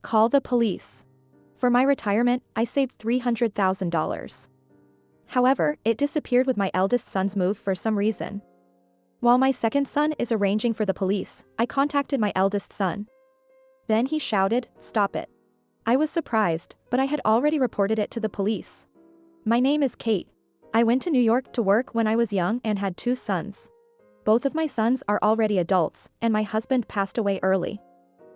Call the police. For my retirement, I saved $300,000. However, it disappeared with my eldest son's move for some reason. While my second son is arranging for the police, I contacted my eldest son. Then he shouted, "Stop it." I was surprised, but I had already reported it to the police. My name is Kate. I went to New York to work when I was young and had 2 sons. Both of my sons are already adults, and my husband passed away early.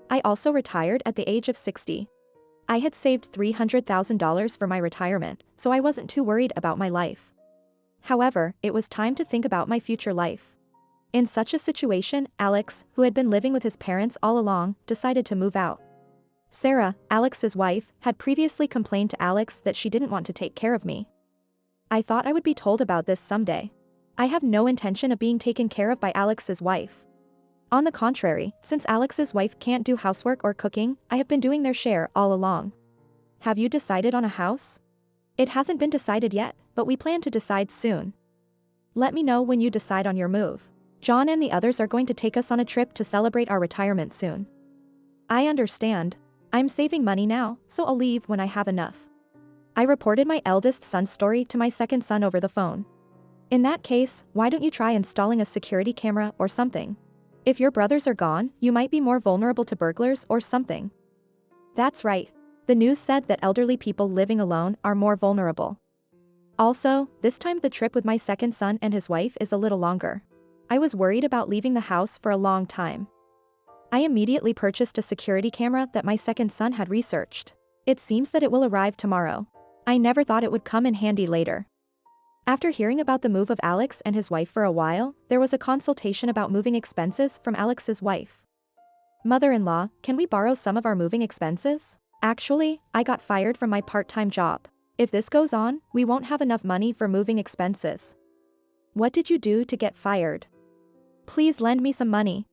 I also retired at the age of 60. I had saved $300,000 for my retirement, so I wasn't too worried about my life. However, it was time to think about my future life. In such a situation, Alex, who had been living with his parents all along, decided to move out. Sarah, Alex's wife, had previously complained to Alex that she didn't want to take care of me. I thought I would be told about this someday. I have no intention of being taken care of by Alex's wife. On the contrary, since Alex's wife can't do housework or cooking, I have been doing their share all along. Have you decided on a house? It hasn't been decided yet, but we plan to decide soon. Let me know when you decide on your move. John and the others are going to take us on a trip to celebrate our retirement soon. I understand. I'm saving money now, so I'll leave when I have enough. I reported my eldest son's story to my second son over the phone. In that case, why don't you try installing a security camera or something? If your brothers are gone, you might be more vulnerable to burglars or something. That's right. The news said that elderly people living alone are more vulnerable. Also, this time the trip with my second son and his wife is a little longer. I was worried about leaving the house for a long time. I immediately purchased a security camera that my second son had researched. It seems that it will arrive tomorrow. I never thought it would come in handy later. After hearing about the move of Alex and his wife for a while, there was a consultation about moving expenses from Alex's wife. Mother-in-law, can we borrow some of our moving expenses? Actually, I got fired from my part-time job. If this goes on, we won't have enough money for moving expenses. What did you do to get fired? Please lend me some money.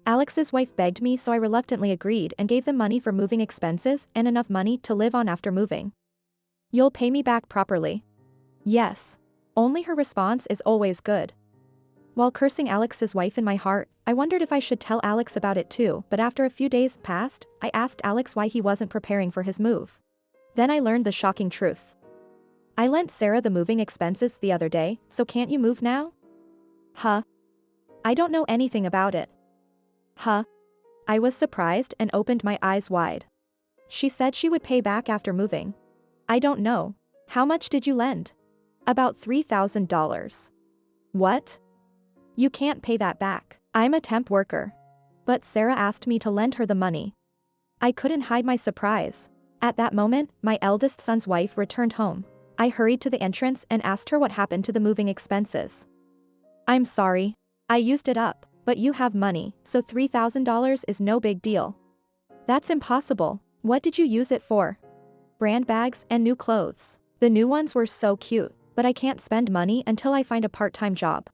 Alex's wife begged me, so I reluctantly agreed and gave them money for moving expenses and enough money to live on after moving. You'll pay me back properly. Yes. Only her response is always good. While cursing Alex's wife in my heart, I wondered if I should tell Alex about it too, but after a few days passed, I asked Alex why he wasn't preparing for his move. Then I learned the shocking truth. I lent Sarah the moving expenses the other day, so can't you move now? Huh? I don't know anything about it. Huh? I was surprised and opened my eyes wide. She said she would pay back after moving. I don't know. How much did you lend? About $3,000. What? You can't pay that back. I'm a temp worker. But Sarah asked me to lend her the money. I couldn't hide my surprise. At that moment, my eldest son's wife returned home. I hurried to the entrance and asked her what happened to the moving expenses. I'm sorry. I used it up. But you have money, so $3,000 is no big deal. That's impossible. What did you use it for? Brand bags and new clothes. The new ones were so cute, but I can't spend money until I find a part-time job.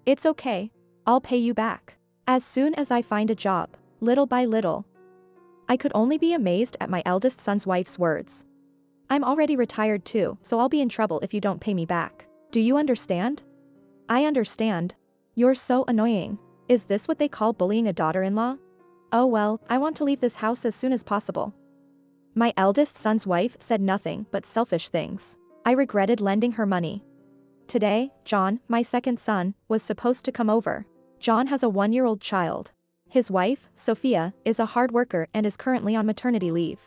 It's okay. I'll pay you back. As soon as I find a job, little by little. I could only be amazed at my eldest son's wife's words. I'm already retired too, so I'll be in trouble if you don't pay me back. Do you understand? I understand. You're so annoying. Is this what they call bullying a daughter-in-law? Oh well, I want to leave this house as soon as possible. My eldest son's wife said nothing but selfish things. I regretted lending her money. Today, John, my second son, was supposed to come over. John has a 1-year-old child. His wife, Sophia, is a hard worker and is currently on maternity leave.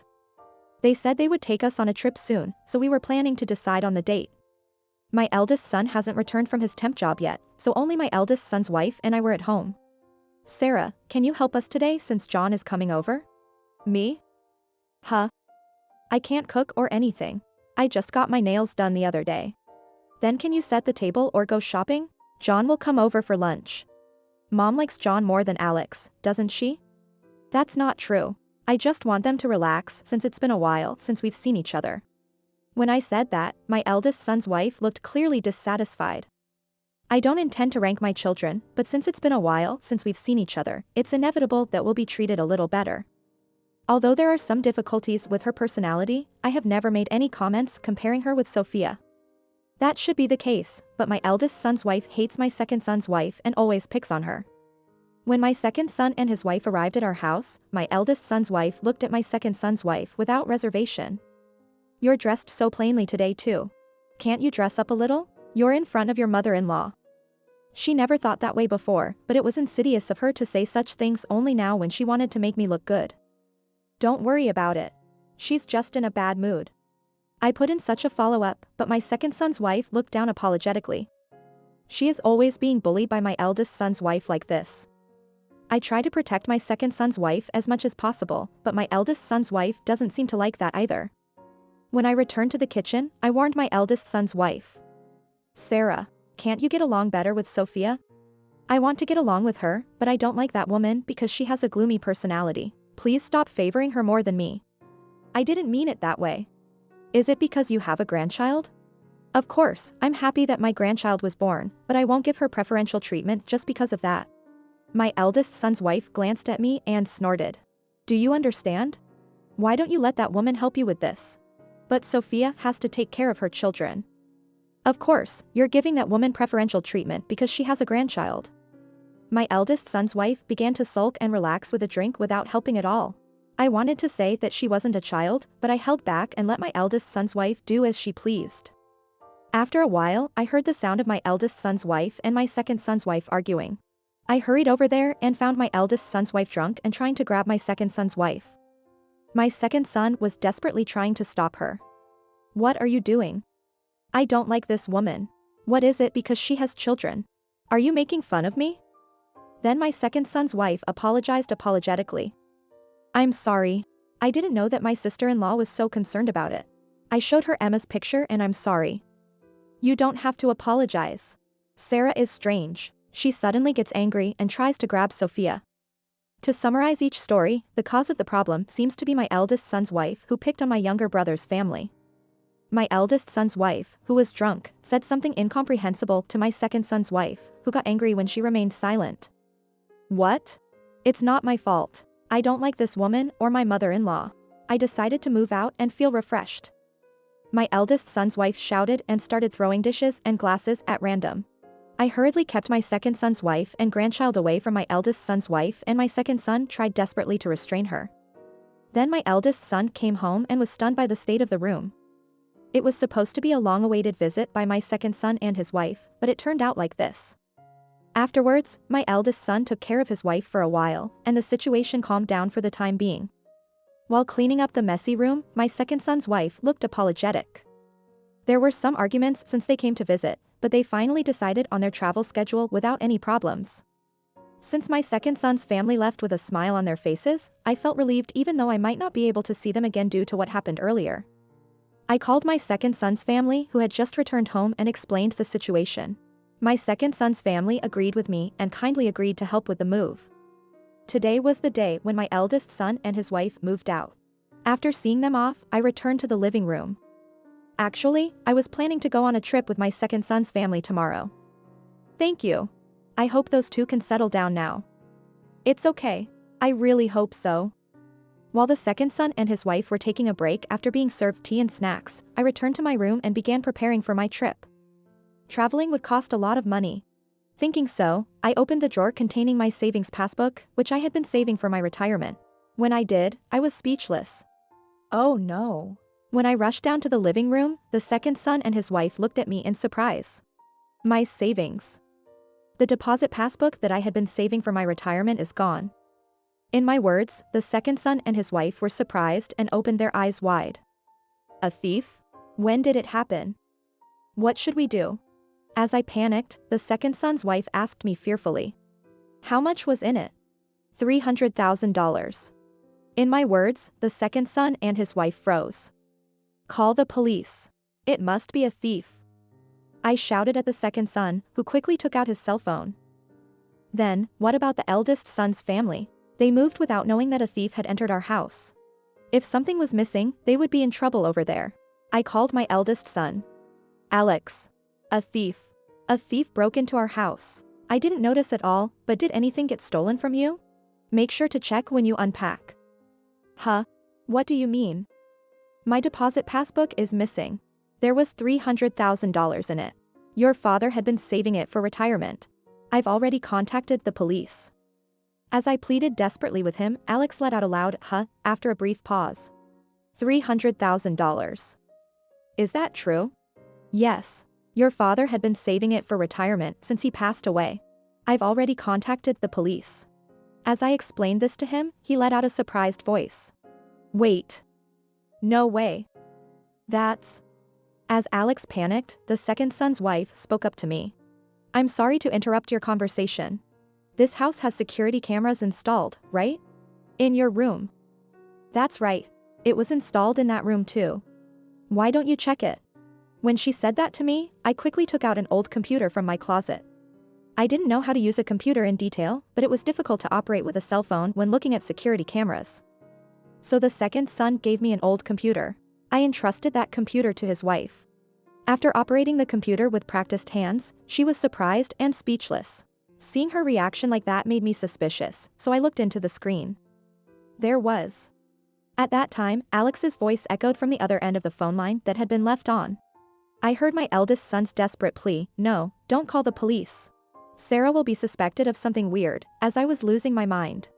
They said they would take us on a trip soon, so we were planning to decide on the date. My eldest son hasn't returned from his temp job yet, so only my eldest son's wife and I were at home. Sarah, can you help us today since John is coming over? Me? Huh? I can't cook or anything. I just got my nails done the other day. Then can you set the table or go shopping? John will come over for lunch. Mom likes John more than Alex, doesn't she? That's not true. I just want them to relax since it's been a while since we've seen each other. When I said that, my eldest son's wife looked clearly dissatisfied. I don't intend to rank my children, but since it's been a while since we've seen each other, it's inevitable that we'll be treated a little better. Although there are some difficulties with her personality, I have never made any comments comparing her with Sophia. That should be the case, but my eldest son's wife hates my second son's wife and always picks on her. When my second son and his wife arrived at our house, my eldest son's wife looked at my second son's wife without reservation. "You're dressed so plainly today too. Can't you dress up a little? You're in front of your mother-in-law." She never thought that way before, but it was insidious of her to say such things only now when she wanted to make me look good. "Don't worry about it. She's just in a bad mood." I put in such a follow-up, but my second son's wife looked down apologetically. "She is always being bullied by my eldest son's wife like this." I try to protect my second son's wife as much as possible, but my eldest son's wife doesn't seem to like that either. When I returned to the kitchen, I warned my eldest son's wife. "Sarah, can't you get along better with Sophia? I want to get along with her, but I don't like that woman because she has a gloomy personality. Please stop favoring her more than me." "I didn't mean it that way." "Is it because you have a grandchild?" "Of course, I'm happy that my grandchild was born, but I won't give her preferential treatment just because of that." My eldest son's wife glanced at me and snorted. "Do you understand? Why don't you let that woman help you with this?" "But Sophia has to take care of her children." "Of course, you're giving that woman preferential treatment because she has a grandchild." My eldest son's wife began to sulk and relax with a drink without helping at all. I wanted to say that she wasn't a child, but I held back and let my eldest son's wife do as she pleased. After a while, I heard the sound of my eldest son's wife and my second son's wife arguing. I hurried over there and found my eldest son's wife drunk and trying to grab my second son's wife. My second son was desperately trying to stop her. "What are you doing? I don't like this woman." "What is it because she has children? Are you making fun of me?" Then my second son's wife apologized apologetically. "I'm sorry. I didn't know that my sister-in-law was so concerned about it. I showed her Emma's picture and I'm sorry." "You don't have to apologize. Sarah is strange. She suddenly gets angry and tries to grab Sophia." To summarize each story, the cause of the problem seems to be my eldest son's wife who picked on my younger brother's family. My eldest son's wife, who was drunk, said something incomprehensible to my second son's wife, who got angry when she remained silent. "What? It's not my fault. I don't like this woman or my mother-in-law. I decided to move out and feel refreshed." My eldest son's wife shouted and started throwing dishes and glasses at random. I hurriedly kept my second son's wife and grandchild away from my eldest son's wife and my second son tried desperately to restrain her. Then my eldest son came home and was stunned by the state of the room. It was supposed to be a long-awaited visit by my second son and his wife, but it turned out like this. Afterwards, my eldest son took care of his wife for a while, and the situation calmed down for the time being. While cleaning up the messy room, my second son's wife looked apologetic. There were some arguments since they came to visit, but they finally decided on their travel schedule without any problems. Since my second son's family left with a smile on their faces, I felt relieved even though I might not be able to see them again due to what happened earlier. I called my second son's family who had just returned home and explained the situation. My second son's family agreed with me and kindly agreed to help with the move. Today was the day when my eldest son and his wife moved out. After seeing them off, I returned to the living room. Actually, I was planning to go on a trip with my second son's family tomorrow. "Thank you. I hope those two can settle down now." "It's okay. I really hope so." While the second son and his wife were taking a break after being served tea and snacks, I returned to my room and began preparing for my trip. Traveling would cost a lot of money. Thinking so, I opened the drawer containing my savings passbook, which I had been saving for my retirement. When I did, I was speechless. "Oh no." When I rushed down to the living room, the second son and his wife looked at me in surprise. My savings. The deposit passbook that I had been saving for my retirement is gone. In my words, the second son and his wife were surprised and opened their eyes wide. "A thief? When did it happen? What should we do?" As I panicked, the second son's wife asked me fearfully. "How much was in it?" $300,000. In my words, the second son and his wife froze. "Call the police. It must be a thief." I shouted at the second son, who quickly took out his cell phone. Then, what about the eldest son's family? They moved without knowing that a thief had entered our house. If something was missing, they would be in trouble over there. I called my eldest son. "Alex. A thief. A thief broke into our house. I didn't notice at all, but did anything get stolen from you? Make sure to check when you unpack." "Huh? What do you mean?" "My deposit passbook is missing. There was $300,000 in it. Your father had been saving it for retirement. I've already contacted the police." As I pleaded desperately with him, Alex let out a loud, huh, after a brief pause. $300,000. Is that true? Yes. Your father had been saving it for retirement since he passed away. I've already contacted the police. As I explained this to him, he let out a surprised voice. Wait. No way. That's... As Alex panicked, the second son's wife spoke up to me. I'm sorry to interrupt your conversation. This house has security cameras installed, right? In your room. That's right. It was installed in that room too. Why don't you check it? When she said that to me, I quickly took out an old computer from my closet. I didn't know how to use a computer in detail, but it was difficult to operate with a cell phone when looking at security cameras. So the second son gave me an old computer. I entrusted that computer to his wife. After operating the computer with practiced hands, she was surprised and speechless. Seeing her reaction like that made me suspicious, so I looked into the screen. There was. At that time, Alex's voice echoed from the other end of the phone line that had been left on. I heard my eldest son's desperate plea, no, don't call the police. Sarah will be suspected of something weird, as I was losing my mind.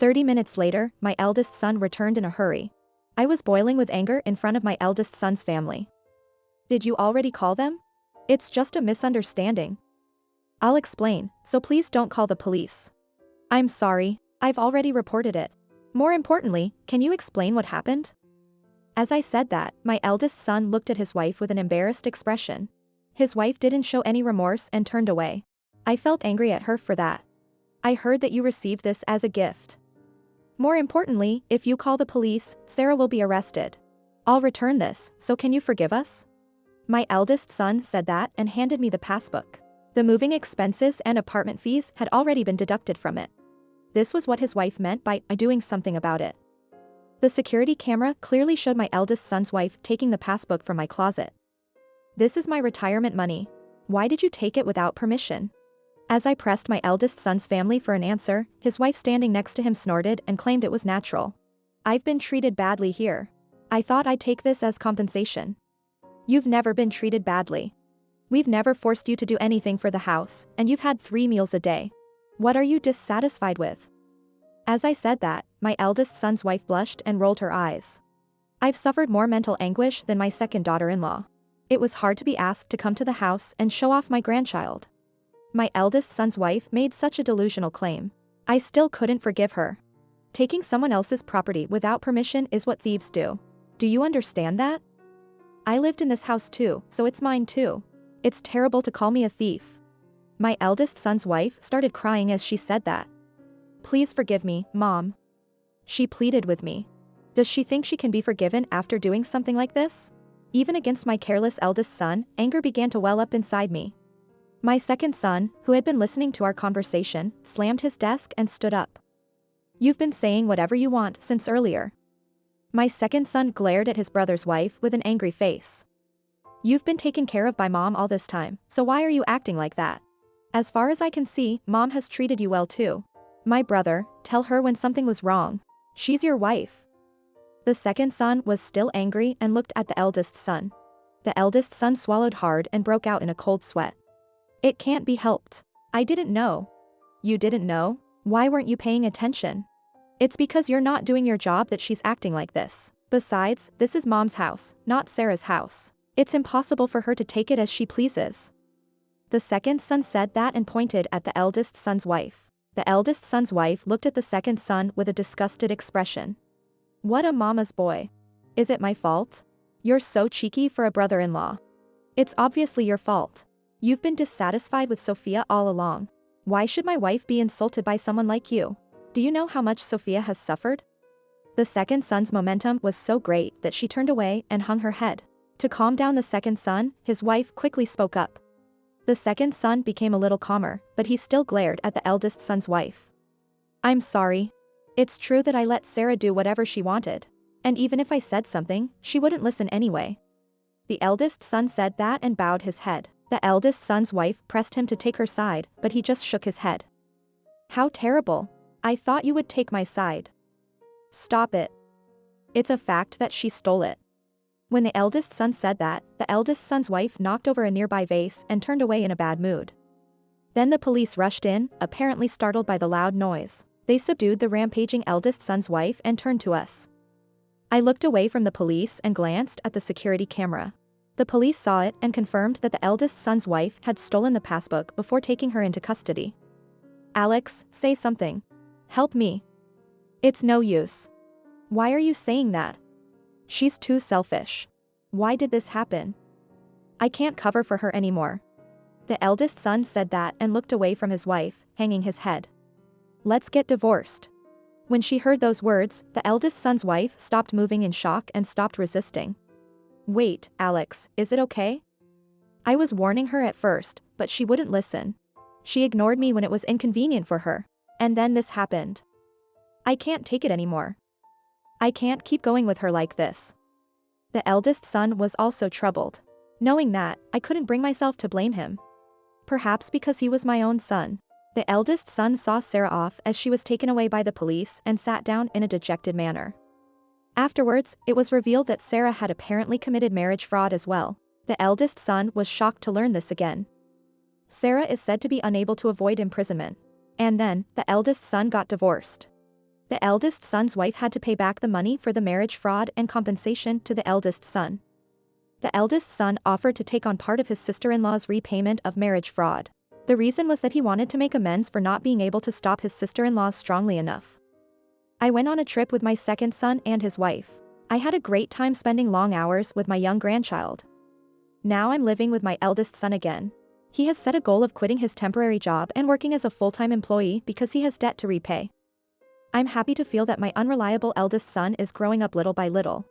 30 minutes later, my eldest son returned in a hurry. I was boiling with anger in front of my eldest son's family. Did you already call them? It's just a misunderstanding. I'll explain, so please don't call the police. I'm sorry, I've already reported it. More importantly, can you explain what happened? As I said that, my eldest son looked at his wife with an embarrassed expression. His wife didn't show any remorse and turned away. I felt angry at her for that. I heard that you received this as a gift. More importantly, if you call the police, Sarah will be arrested. I'll return this, so can you forgive us? My eldest son said that and handed me the passbook. The moving expenses and apartment fees had already been deducted from it. This was what his wife meant by doing something about it. The security camera clearly showed my eldest son's wife taking the passbook from my closet. This is my retirement money. Why did you take it without permission? As I pressed my eldest son's family for an answer, his wife standing next to him snorted and claimed it was natural. I've been treated badly here. I thought I'd take this as compensation. You've never been treated badly. We've never forced you to do anything for the house, and you've had 3 meals a day. What are you dissatisfied with? As I said that, my eldest son's wife blushed and rolled her eyes. I've suffered more mental anguish than my second daughter-in-law. It was hard to be asked to come to the house and show off my grandchild. My eldest son's wife made such a delusional claim. I still couldn't forgive her. Taking someone else's property without permission is what thieves do. Do you understand that? I lived in this house too, so it's mine too. It's terrible to call me a thief. My eldest son's wife started crying as she said that. Please forgive me, Mom. She pleaded with me. Does she think she can be forgiven after doing something like this? Even against my careless eldest son, anger began to well up inside me. My second son, who had been listening to our conversation, slammed his desk and stood up. You've been saying whatever you want since earlier. My second son glared at his brother's wife with an angry face. You've been taken care of by Mom all this time, so why are you acting like that? As far as I can see, Mom has treated you well too. My brother, tell her when something was wrong. She's your wife. The second son was still angry and looked at the eldest son. The eldest son swallowed hard and broke out in a cold sweat. It can't be helped. I didn't know. You didn't know? Why weren't you paying attention? It's because you're not doing your job that she's acting like this. Besides, this is Mom's house, not Sarah's house. It's impossible for her to take it as she pleases. The second son said that and pointed at the eldest son's wife. The eldest son's wife looked at the second son with a disgusted expression. What a mama's boy. Is it my fault? You're so cheeky for a brother-in-law. It's obviously your fault. You've been dissatisfied with Sophia all along. Why should my wife be insulted by someone like you? Do you know how much Sophia has suffered? The second son's momentum was so great that she turned away and hung her head. To calm down the second son, his wife quickly spoke up. The second son became a little calmer, but he still glared at the eldest son's wife. I'm sorry. It's true that I let Sarah do whatever she wanted. And even if I said something, she wouldn't listen anyway. The eldest son said that and bowed his head. The eldest son's wife pressed him to take her side, but he just shook his head. How terrible. I thought you would take my side. Stop it. It's a fact that she stole it. When the eldest son said that, the eldest son's wife knocked over a nearby vase and turned away in a bad mood. Then the police rushed in, apparently startled by the loud noise. They subdued the rampaging eldest son's wife and turned to us. I looked away from the police and glanced at the security camera. The police saw it and confirmed that the eldest son's wife had stolen the passbook before taking her into custody. Alex, say something. Help me. It's no use. Why are you saying that? She's too selfish. Why did this happen? I can't cover for her anymore. The eldest son said that and looked away from his wife, hanging his head. Let's get divorced. When she heard those words, the eldest son's wife stopped moving in shock and stopped resisting. Wait, Alex, is it okay? I was warning her at first, but she wouldn't listen. She ignored me when it was inconvenient for her. And then this happened. I can't take it anymore. I can't keep going with her like this. The eldest son was also troubled. Knowing that, I couldn't bring myself to blame him. Perhaps because he was my own son. The eldest son saw Sarah off as she was taken away by the police and sat down in a dejected manner. Afterwards, it was revealed that Sarah had apparently committed marriage fraud as well. The eldest son was shocked to learn this again. Sarah is said to be unable to avoid imprisonment. And then, the eldest son got divorced. The eldest son's wife had to pay back the money for the marriage fraud and compensation to the eldest son. The eldest son offered to take on part of his sister-in-law's repayment of marriage fraud. The reason was that he wanted to make amends for not being able to stop his sister-in-law strongly enough. I went on a trip with my second son and his wife. I had a great time spending long hours with my young grandchild. Now I'm living with my eldest son again. He has set a goal of quitting his temporary job and working as a full-time employee because he has debt to repay. I'm happy to feel that my unreliable eldest son is growing up little by little.